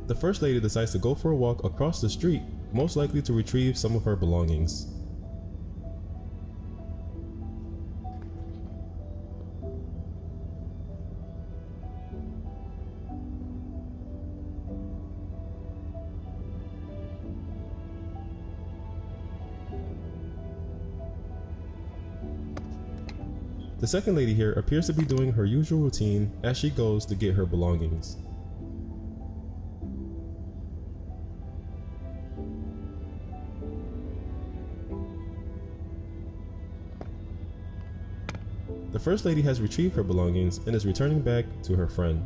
The first lady decides to go for a walk across the street, most likely to retrieve some of her belongings. The second lady here appears to be doing her usual routine as she goes to get her belongings. The first lady has retrieved her belongings and is returning back to her friend.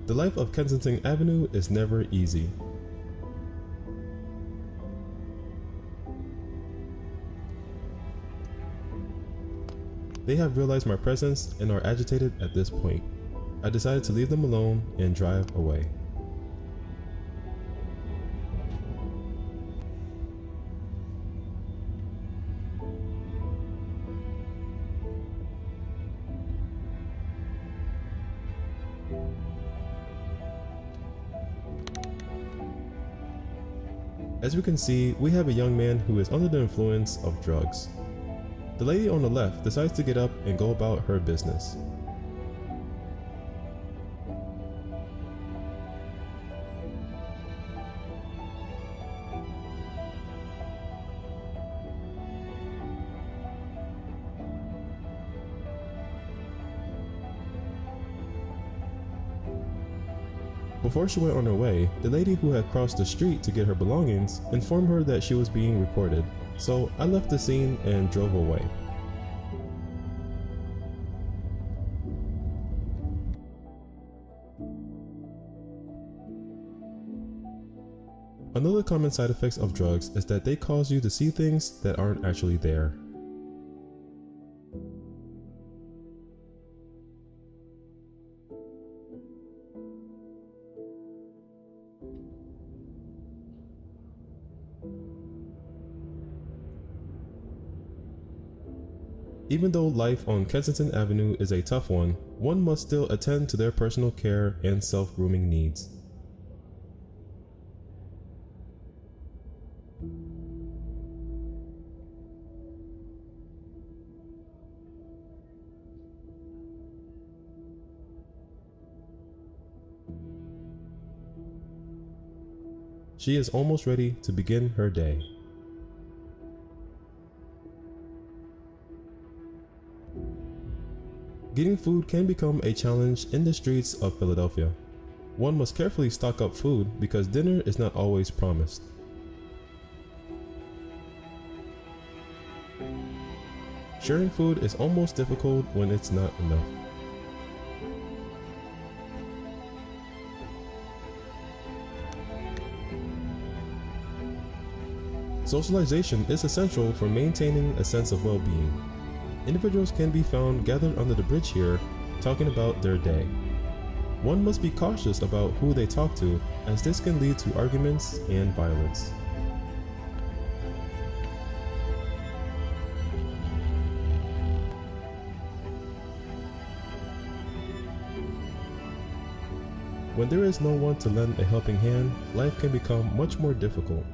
The life of Kensington-Avenue is never easy. They have realized my presence and are agitated at this point. I decided to leave them alone and drive away. As we can see, we have a young man who is under the influence of drugs. The lady on the left decides to get up and go about her business. Before she went on her way, the lady who had crossed the street to get her belongings informed her that she was being recorded, so I left the scene and drove away. Another common side effect of drugs is that they cause you to see things that aren't actually there. Even though life on Kensington-Avenue is a tough one must still attend to their personal care and self-grooming needs. She is almost ready to begin her day. Getting food can become a challenge in the streets of Philadelphia. One must carefully stock up food because dinner is not always promised. Sharing food is almost difficult when it's not enough. Socialization is essential for maintaining a sense of well-being. Individuals can be found gathered under the bridge here, talking about their day. One must be cautious about who they talk to, as this can lead to arguments and violence. When there is no one to lend a helping hand, life can become much more difficult.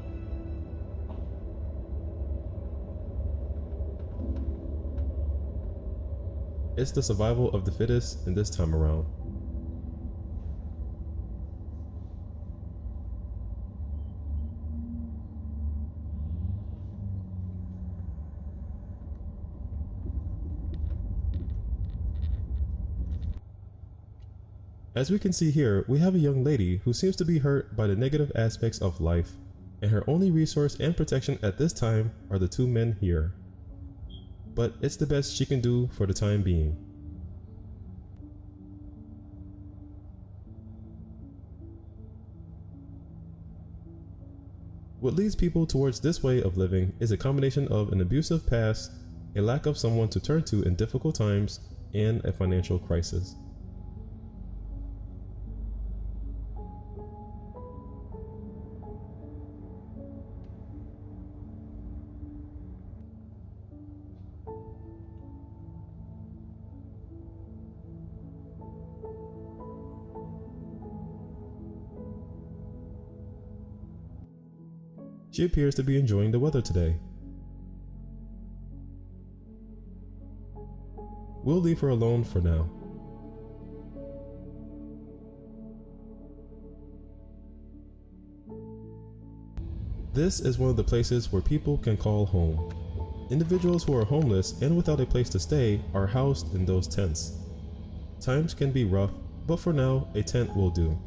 It's the survival of the fittest in this time around. As we can see here, we have a young lady who seems to be hurt by the negative aspects of life, and her only resource and protection at this time are the two men here. But it's the best she can do for the time being. What leads people towards this way of living is a combination of an abusive past, a lack of someone to turn to in difficult times, and a financial crisis. She appears to be enjoying the weather today. We'll leave her alone for now. This is one of the places where people can call home. Individuals who are homeless and without a place to stay are housed in those tents. Times can be rough, but for now, a tent will do.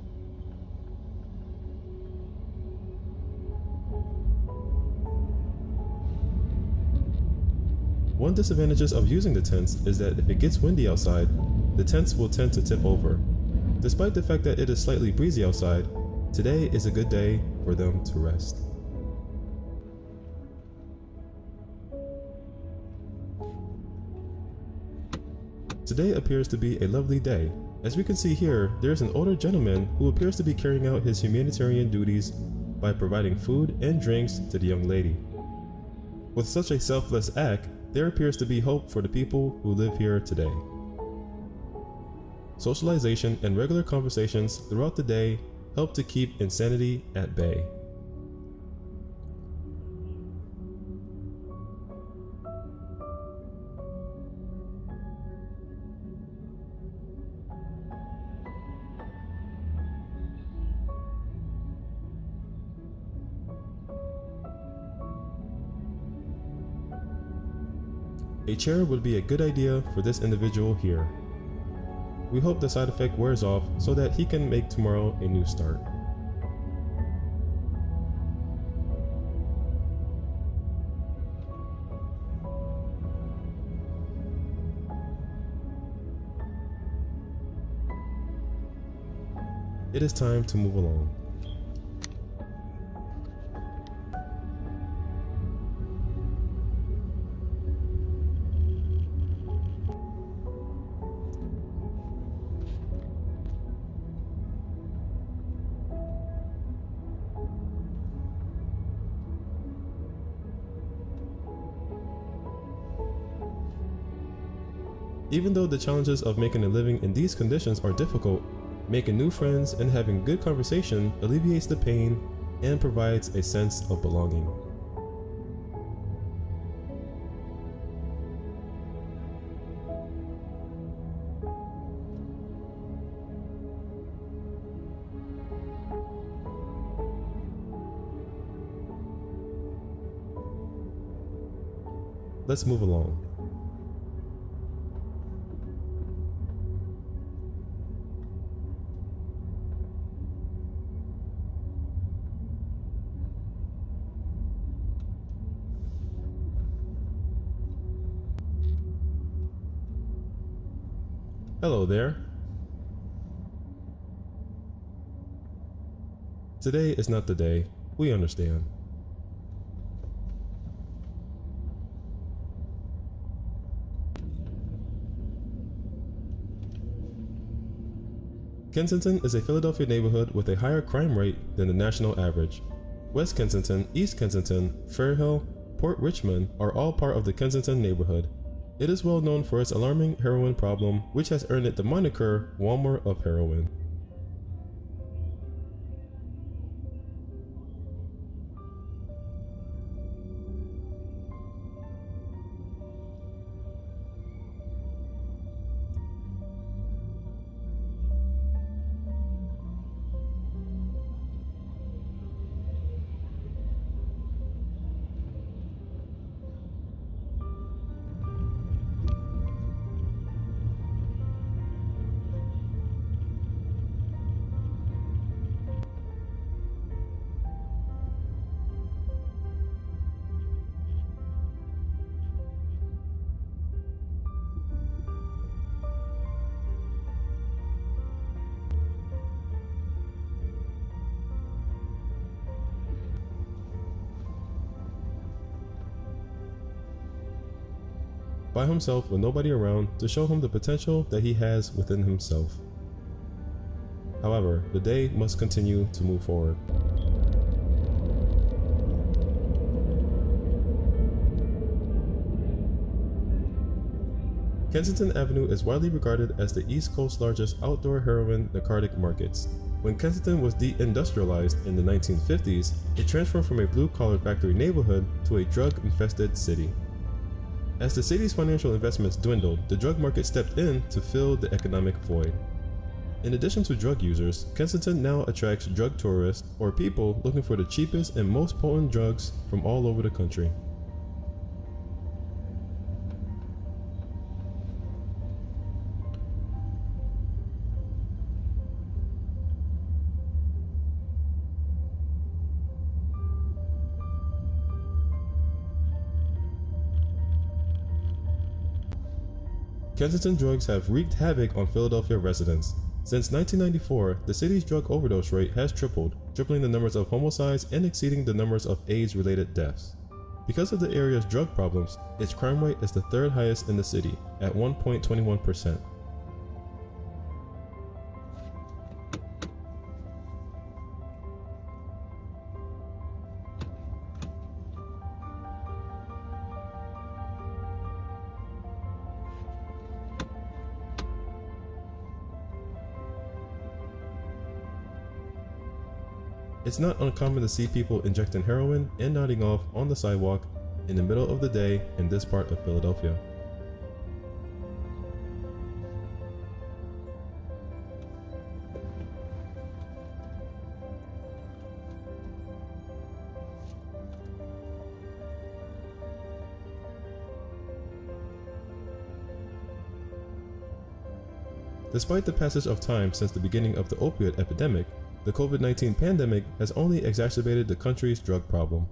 One disadvantage of using the tents is that if it gets windy outside, the tents will tend to tip over. Despite the fact that it is slightly breezy outside, today is a good day for them to rest. Today appears to be a lovely day. As we can see here, there is an older gentleman who appears to be carrying out his humanitarian duties by providing food and drinks to the young lady. With such a selfless act, there appears to be hope for the people who live here today. Socialization and regular conversations throughout the day help to keep insanity at bay. A chair would be a good idea for this individual here. We hope the side effect wears off so that he can make tomorrow a new start. It is time to move along. Even though the challenges of making a living in these conditions are difficult, making new friends and having good conversation alleviates the pain and provides a sense of belonging. Let's move along. Hello there. Today is not the day. We understand. Kensington is a Philadelphia neighborhood with a higher crime rate than the national average. West Kensington, East Kensington, Fairhill, Port Richmond are all part of the Kensington neighborhood. It is well known for its alarming heroin problem, which has earned it the moniker Walmart of heroin. By himself with nobody around to show him the potential that he has within himself. However, the day must continue to move forward. Kensington Avenue is widely regarded as the East Coast's largest outdoor heroin narcotic markets. When Kensington was deindustrialized in the 1950s, it transformed from a blue-collar factory neighborhood to a drug-infested city. As the city's financial investments dwindled, the drug market stepped in to fill the economic void. In addition to drug users, Kensington now attracts drug tourists, or people looking for the cheapest and most potent drugs from all over the country. Kensington drugs have wreaked havoc on Philadelphia residents. Since 1994, the city's drug overdose rate has tripled, tripling the numbers of homicides and exceeding the numbers of AIDS-related deaths. Because of the area's drug problems, its crime rate is the third highest in the city, at 1.21%. It's not uncommon to see people injecting heroin and nodding off on the sidewalk in the middle of the day in this part of Philadelphia. Despite the passage of time since the beginning of the opioid epidemic, the COVID-19 pandemic has only exacerbated the country's drug problem.